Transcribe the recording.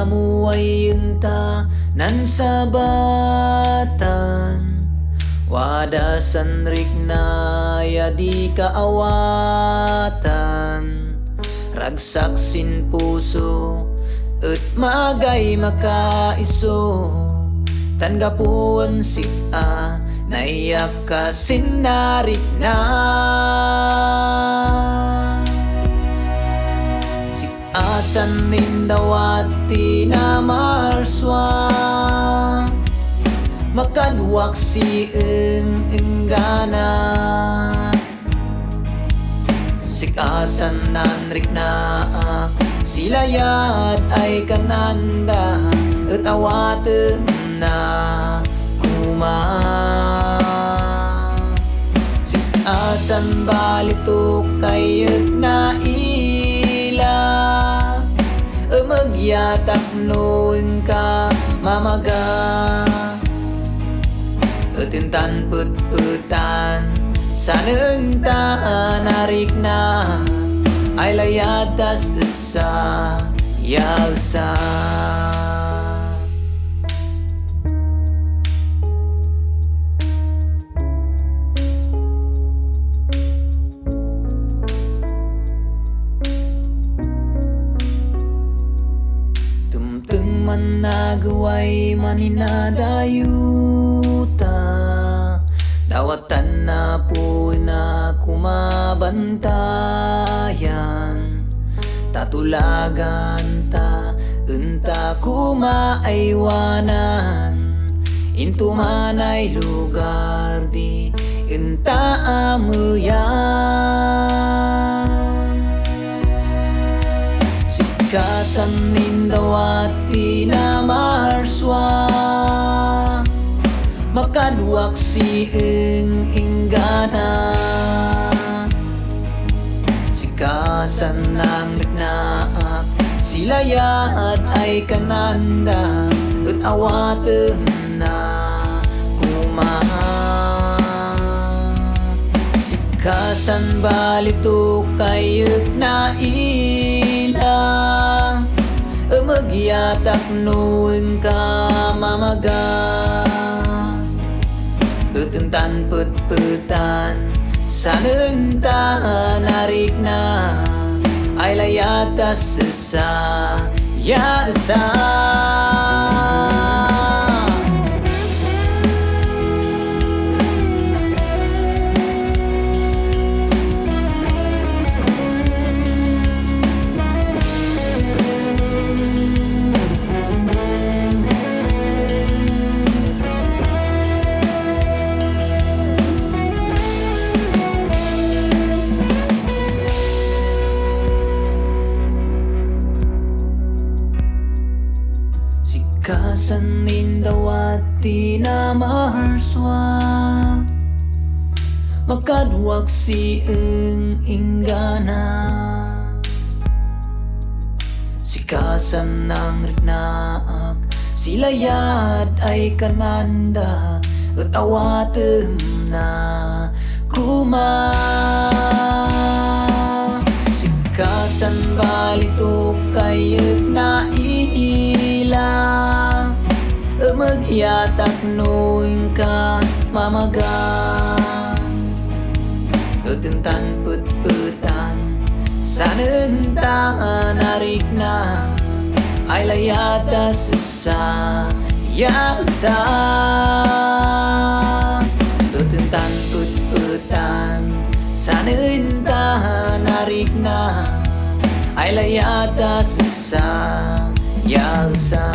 kamu ay yunta nan sabatan wadasan rikna ya di kaawatan ragsaksin puso ut magay makaiso tan gapuan sika naiyak ka sinarik na asan nindawati na marswa makaduwak si enggana sikasan nanrik na silayat ay kananda at awaten na kuma sikasan balitok kayat na ila magyatak noon ka mamaga utintan put-putan saneng narik na ay layatas sa yalsa man nagaway maninadayuta dawatan na po na kumabantayan tatulagan ta unta kumaaywanan intumanay lugar di unta amuyan sikasan nindawati na marswa makaduwak si enggana sikasan ng liknaak silayat ay kananda ut awaten na kuma sikasan balitok kayat na ila magyatak noon ka mamaga utuntan put-putan saneng narik na ay layatas sa yasa kasan nindawati na marswa makaduwak si enggana sikasan ng riknaak silayat ay kananda at awaten na kuma sikasan balitok kayat na ila magyatak noon ka mamaga utuntan put-putan saneng narik na ay layatas sa yalsa utuntan put-putan saneng narik na ay layatas sa yalsa